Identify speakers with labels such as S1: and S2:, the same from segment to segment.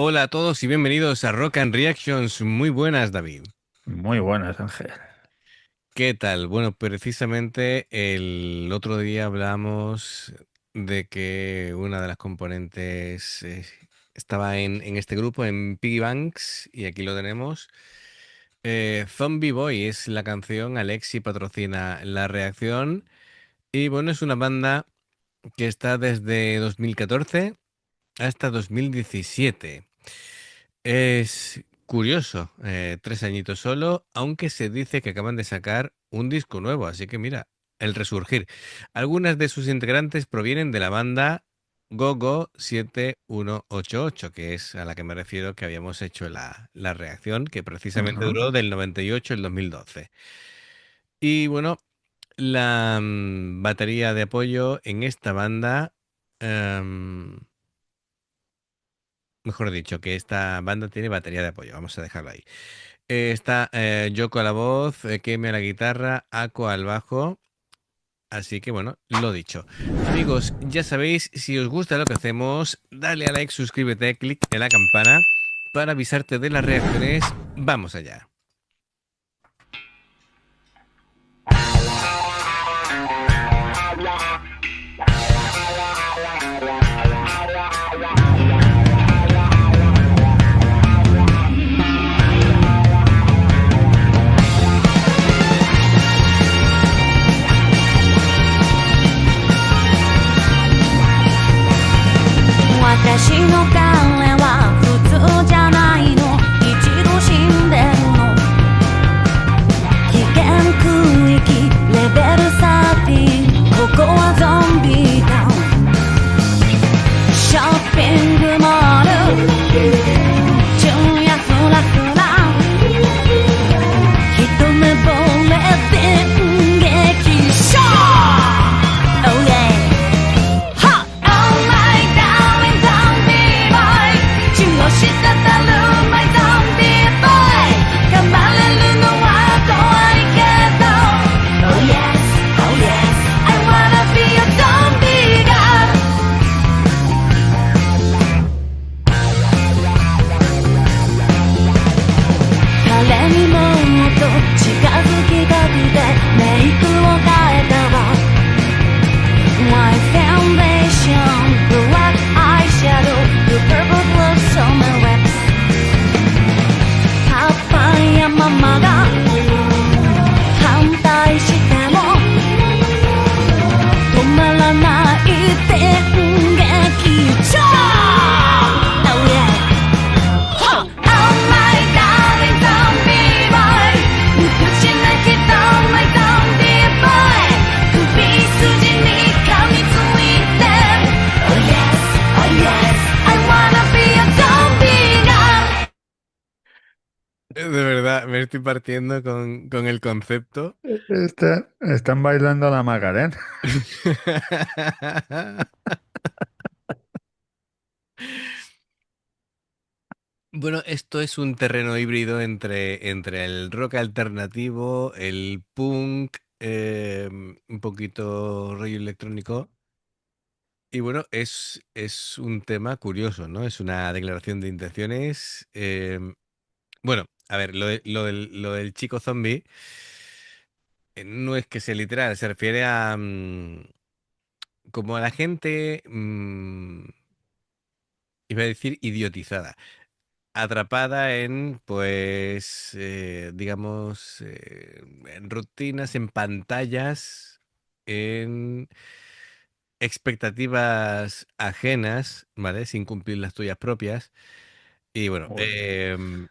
S1: Hola a todos y bienvenidos a Rock and Reactions. Muy buenas, David.
S2: Muy buenas, Ángel.
S1: ¿Qué tal? Bueno, precisamente el otro día hablamos de que una de las componentes estaba en este grupo, en Piggy Banks, y aquí lo tenemos. Zombie Boy es la canción, Alexi patrocina la reacción. Y bueno, es una banda que está desde 2014 hasta 2017. Es curioso, 3 añitos solo, aunque se dice que acaban de sacar un disco nuevo, así que mira, el resurgir. Algunas de sus integrantes provienen de la banda Gogo 7188, que es a la que me refiero que habíamos hecho la reacción, que precisamente
S2: Ujú.
S1: duró del 98 al 2012. Y bueno, la batería de apoyo en esta banda... em, Mejor dicho, que esta banda tiene batería de apoyo. Vamos a dejarlo ahí. Está Yoko a la voz, Kemi a la guitarra, Ako al bajo. Así que bueno, lo dicho. Amigos, ya sabéis, si os gusta lo que hacemos, dale a like, suscríbete, clic en la campana para avisarte de las reacciones. Vamos allá.
S3: 私の彼は普通じゃないの一度死んでるの危険区域レベル13ここはゾンビタウンショッピングモール昼夜フラフラ一目惚れ電撃ショー Oh yeah Ha! Oh my darling zombie boy 血を滴る my zombie boy 噛まれるのは怖いけど Oh yes, oh yes I wanna be a zombie girl 彼にもっと近づきたくてメイクを変えたわ White foundation, black eyeshadow, the purple gloves on my lips パパやママが反対しても止まらない電撃超 Oh yeah Oh my darling zombie boy 無口な人 my zombie boy 首筋に噛みついて Oh yes, oh yes I wanna be a zombie now
S1: De verdad, me estoy partiendo con el concepto.
S2: Están bailando la Macarena.
S1: Bueno, esto es un terreno híbrido entre el rock alternativo, el punk, un poquito rollo electrónico. Y bueno, es un tema curioso, ¿no? Es una declaración de intenciones. Bueno, a ver, lo del chico zombie no es que sea literal, se refiere a como a la gente, iba a decir idiotizada. Atrapada en, pues, digamos, en rutinas, en pantallas, en expectativas ajenas, ¿vale? Sin cumplir las tuyas propias. Y bueno,
S2: Uy, de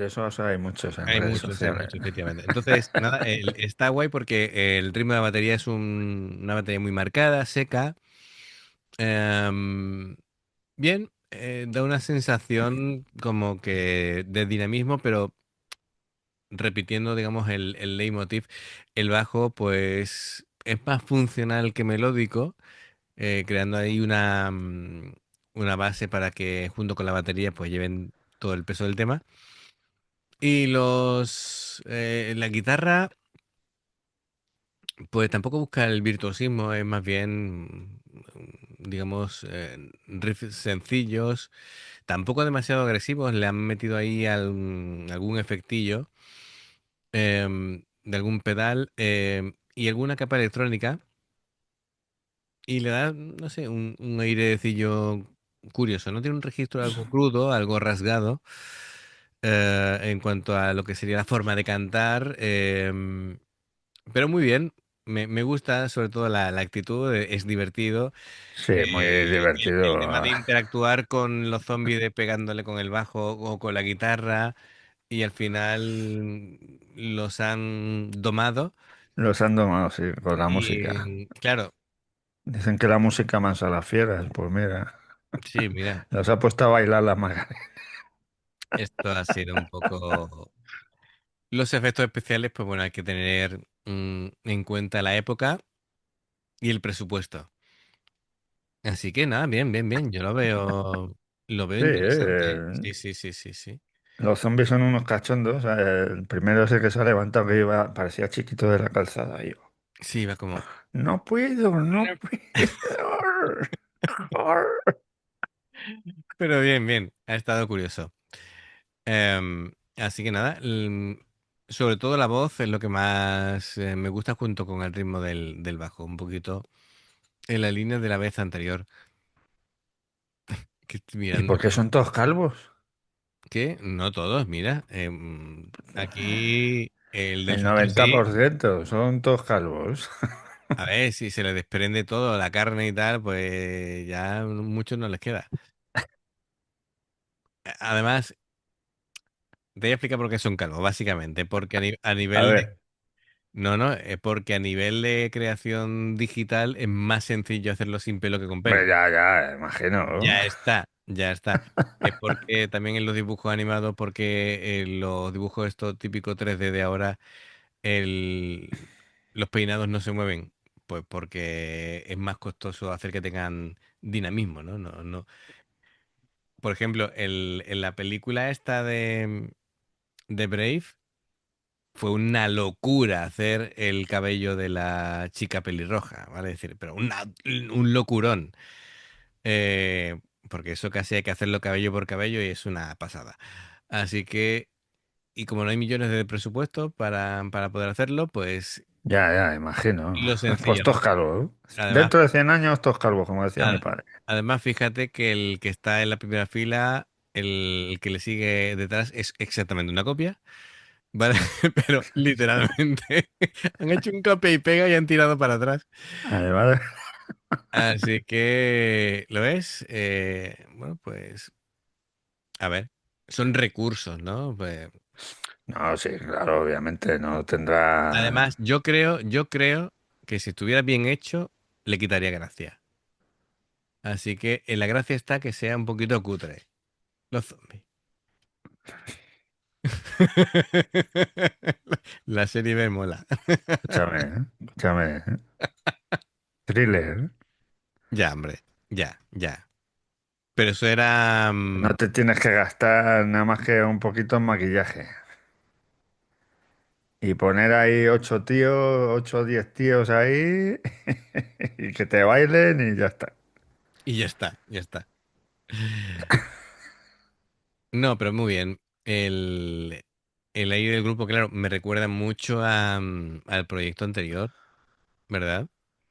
S2: esos hay muchos en redes
S1: hay
S2: sociales.
S1: muchos, efectivamente. Entonces, nada, está guay porque el ritmo de la batería es una batería muy marcada, seca. em, Bien, da una sensación como que de dinamismo, pero repitiendo, digamos, el leitmotiv, el bajo, pues, es más funcional que melódico, creando ahí una base para que junto con la batería, pues, lleven todo el peso del tema. Y la guitarra, pues, tampoco busca el virtuosismo, es más bien digamos, riffs sencillos, tampoco demasiado agresivos, le han metido ahí algún efectillo de algún pedal y alguna capa electrónica y le da, no sé, un airecillo curioso, ¿no? Tiene un registro algo crudo, algo rasgado en cuanto a lo que sería la forma de cantar, pero muy bien. Me gusta sobre todo la actitud, es divertido.
S2: Sí, muy
S1: El
S2: divertido.
S1: tema de interactuar con los zombies de pegándole con el bajo o con la guitarra y al final los han domado.
S2: Los han domado, sí, con la música.
S1: Y claro,
S2: Dicen que la música mansa a las fieras. Pues mira,
S1: sí, mira,
S2: los ha puesto a bailar las Macarena.
S1: esto ha sido un poco... Los efectos especiales, pues bueno, hay que tener en cuenta la época y el presupuesto. Así que nada, bien, bien, bien. Yo lo veo
S2: Sí,
S1: interesante. Sí, sí, sí, sí, sí.
S2: los zombies son unos cachondos. El primero ese que se ha levantado que iba, parecía chiquito de la calzada. Y yo,
S1: Sí, va como...
S2: no puedo, no puedo.
S1: Pero bien, bien. Ha estado curioso. Así que nada, sobre todo la voz es lo que más me gusta junto con el ritmo del bajo, un poquito en la línea de la vez anterior. Que estoy
S2: ¿Y
S1: mirando
S2: por qué son todos calvos?
S1: que no todos, mira, aquí el del
S2: El
S1: fondo sí,
S2: 90% son todos calvos.
S1: a ver, si se le desprende todo, la carne y tal, pues ya muchos no les queda. Además, te voy a explicar por qué son calvos, básicamente, porque a
S2: A
S1: nivel de...
S2: ver,
S1: No, no, es porque a nivel de creación digital es más sencillo hacerlo sin pelo que con pelo.
S2: hombre, ya, ya, imagino.
S1: Ya está, ya está. Es porque también en los dibujos animados, porque en los dibujos estos típicos 3D de ahora, el, los peinados no se mueven. Pues porque es más costoso hacer que tengan dinamismo, ¿no? No, no. Por ejemplo, en la película esta de Brave, fue una locura hacer el cabello de la chica pelirroja, ¿vale? Es decir, pero un locurón. Eh, porque eso casi hay que hacerlo cabello por cabello y es una pasada. Así que, y como no hay millones de presupuesto para poder hacerlo, pues
S2: Ya, ya, imagino.
S1: lo
S2: Pues
S1: sencillo, ¿no?
S2: todos calvos.
S1: Además,
S2: Dentro de 100 años, todos calvos, como decía mi
S1: a-
S2: padre.
S1: además, fíjate que el que está en la primera fila, el que le sigue detrás es exactamente una copia, ¿vale? Pero literalmente han hecho un copia y pega y han tirado para atrás.
S2: Además,
S1: Así que, ¿lo ves? Bueno, pues, a ver, son recursos, ¿no? Pues,
S2: no, sí, claro, obviamente no tendrá.
S1: además, yo creo que si estuviera bien hecho, le quitaría gracia. Así que en la gracia está que sea un poquito cutre. Los zombies. La serie me mola.
S2: Escúchame, escúchame. Thriller.
S1: Ya, hombre. Ya, ya. Pero eso era...
S2: No te tienes que gastar nada más que un poquito en maquillaje. Y poner ahí 8 tíos, 8 o 10 tíos ahí, y que te bailen y ya está.
S1: Y ya está, ya está. No, pero muy bien. El aire del grupo, claro, me recuerda mucho al proyecto anterior, ¿verdad?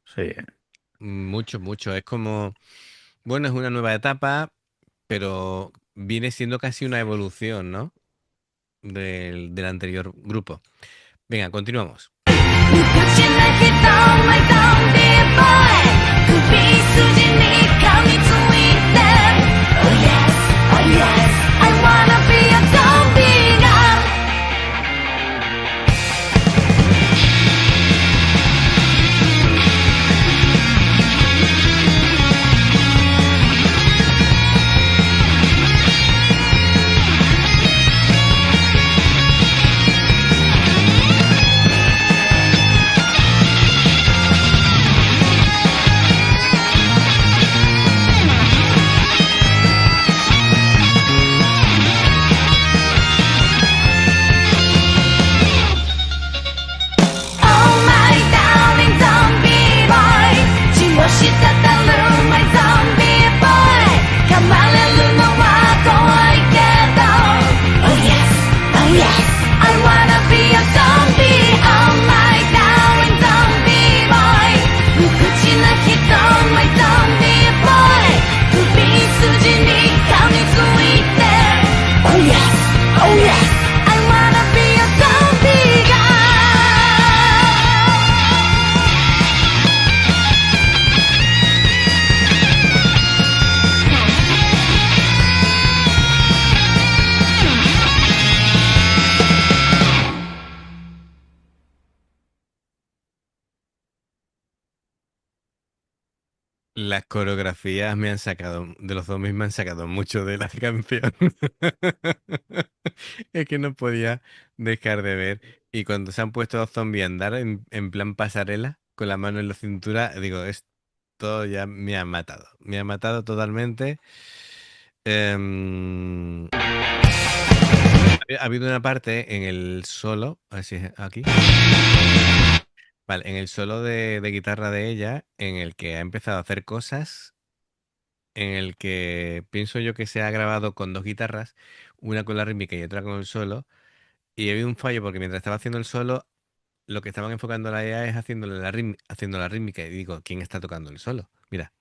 S2: Sí,
S1: Mucho, mucho. Es como, bueno, es una nueva etapa, pero viene siendo casi una evolución, ¿no? Del anterior grupo. Venga, continuamos.
S3: 口なきどまいゾンビボーイ首筋に噛みついて Oh yes, oh yes I wanna be a zombie now
S1: las coreografías me han sacado, de los zombies me han sacado mucho de la canción. Es que no podía dejar de ver. Y cuando se han puesto los zombies a andar en plan pasarela, con la mano en la cintura, digo, esto ya me ha matado. Me ha matado totalmente. Ha habido una parte en el solo, a ver si es aquí. Vale, en el solo de guitarra de ella, en el que ha empezado a hacer cosas, en el que pienso yo que se ha grabado con dos guitarras, una con la rítmica y otra con el solo, y ha habido un fallo porque mientras estaba haciendo el solo, lo que estaban enfocando la IA es haciendo la rítmica, y digo, ¿quién está tocando el solo? Mira,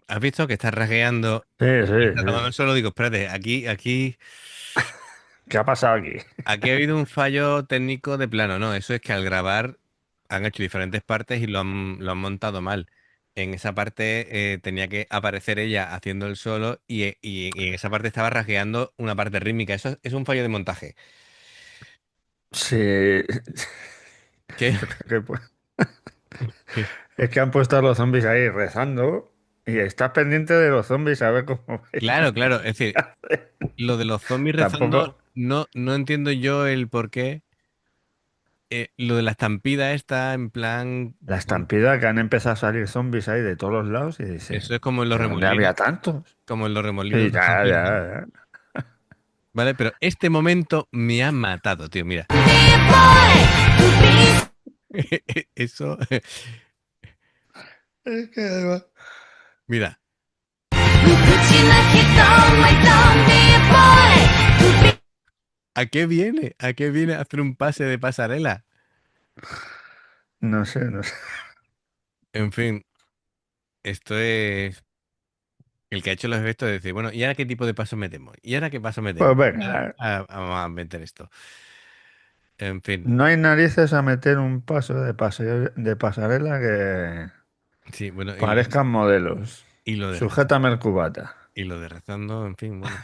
S1: ¿has visto que está rasgueando
S2: Sí,
S1: y
S2: sí,
S1: está tocando
S2: sí.
S1: el solo? Digo, espérate,
S2: ¿Qué ha pasado aquí?
S1: aquí ha habido un fallo técnico de plano, no, eso es que al grabar han hecho diferentes partes y lo han montado mal. En esa parte tenía que aparecer ella haciendo el solo y en esa parte estaba rasgueando una parte rítmica. Eso es un fallo de montaje.
S2: Sí.
S1: ¿Qué?
S2: Yo creo que es que han puesto a los zombies ahí rezando y estás pendiente de los zombies a ver cómo
S1: Claro,
S2: bailan.
S1: claro, es decir, lo de los zombies rezando,
S2: Tampoco
S1: no entiendo yo el por qué. Lo de la estampida está en plan,
S2: la
S1: bueno,
S2: estampida que han empezado a salir zombies ahí de todos los lados y dice,
S1: eso es como en los
S2: ¿pero dónde había
S1: remolinos,
S2: tantos?
S1: como en los remolinos
S2: Sí,
S1: de
S2: ya,
S1: zombies, ¿no?
S2: ya, ya.
S1: Vale, pero este momento me ha matado, tío. Mira, eso,
S2: Es que además-
S1: mira,
S3: 口なき Zombie Zombie Boy
S1: ¿a qué viene? ¿A qué viene a hacer un pase de pasarela?
S2: No sé, no sé.
S1: En fin, esto es el que ha hecho los efectos de decir, bueno, ¿y ahora qué tipo de paso metemos? ¿Y ahora qué paso
S2: Pues
S1: metemos? Y ahora,
S2: venga,
S1: vamos a meter esto. En fin,
S2: no hay narices a meter un paso de pasarela que
S1: sí, bueno,
S2: parezcan modelos.
S1: y lo de rezando,
S2: Sujétame el cubata.
S1: y lo de rezando, en fin, bueno,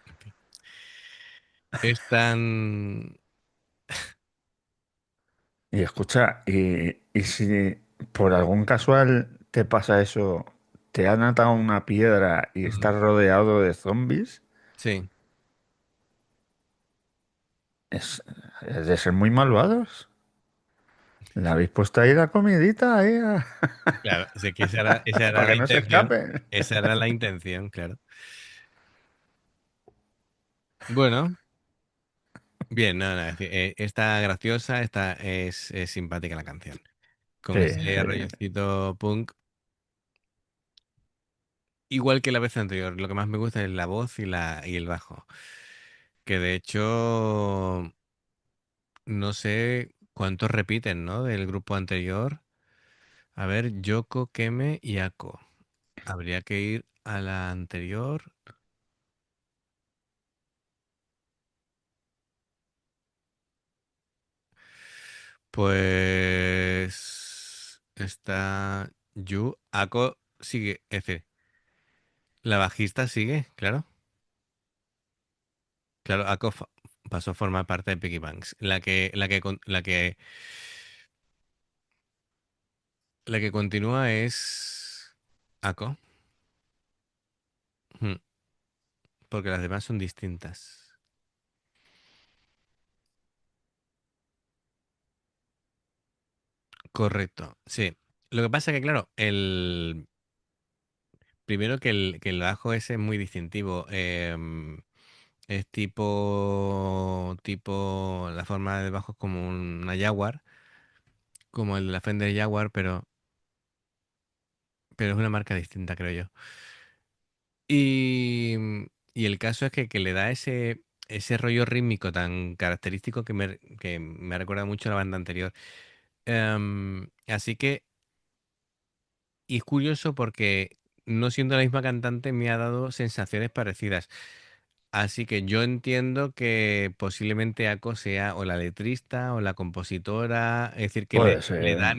S1: en fin. Es tan...
S2: Y escucha, y si por algún casual te pasa eso, te han atado a una piedra y
S1: Ujú.
S2: estás rodeado de zombies,
S1: Sí,
S2: es, es de ser muy malvados. Le habéis puesto ahí la comidita ahí
S1: claro, sé que esa era
S2: para
S1: la
S2: que no se
S1: intención,
S2: escapen.
S1: esa era la intención, claro. Bueno. Bien, no, no, es decir, está graciosa, es simpática la canción. Con
S2: Sí,
S1: ese
S2: sí.
S1: rollecito punk, igual que la vez anterior. Lo que más me gusta es la voz y el bajo. Que de hecho, no sé cuántos repiten, ¿no? Del grupo anterior. A ver, Yoko, Keme y Ako. Habría que ir a la anterior. Pues está Yu. Ako sigue, es decir, la bajista sigue, claro. Claro, pasó a formar parte de Piggy Banks. La que continúa es Ako, mm, porque las demás son distintas. Correcto, sí. Lo que pasa es que, claro, primero que el bajo ese es muy distintivo. Es la forma del bajo es como una Jaguar, como el de la Fender Jaguar, pero es una marca distinta, creo yo. Y el caso es que le da ese rollo rítmico tan característico que me recuerda mucho a la banda anterior. Así que, y es curioso porque no siendo la misma cantante me ha dado sensaciones parecidas. Así que yo entiendo que posiblemente Ako sea o la letrista o la compositora, es decir, que
S2: Puede
S1: le da
S2: ser.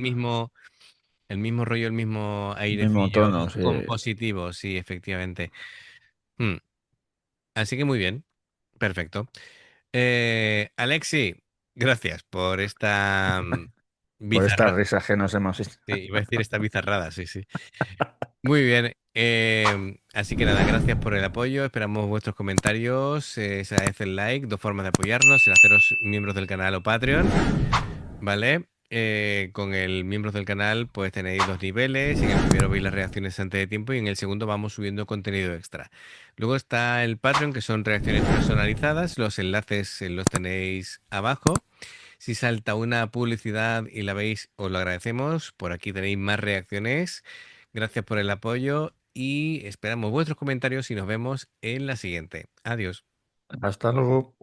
S1: el mismo rollo, el mismo
S2: Mismo
S1: airecillo
S2: tono, sí.
S1: compositivo, sí, efectivamente. Mm, Así que muy bien, perfecto. Alexi, gracias por esta
S2: Por estas
S1: bizarra,
S2: risas que nos hemos...
S1: sí, iba a decir esta bizarrada, sí, sí. Muy bien. Así que nada, gracias por el apoyo. Esperamos vuestros comentarios. Se agradece el like, dos formas de apoyarnos, el haceros miembros del canal o Patreon, ¿vale? Con el miembros del canal pues tenéis dos niveles. En el primero veis las reacciones antes de tiempo y en el segundo vamos subiendo contenido extra. Luego está el Patreon, que son reacciones personalizadas. Los enlaces los tenéis abajo. Si salta una publicidad y la veis, os lo agradecemos. Por aquí tenéis más reacciones. Gracias por el apoyo y esperamos vuestros comentarios y nos vemos en la siguiente. Adiós.
S2: Hasta luego.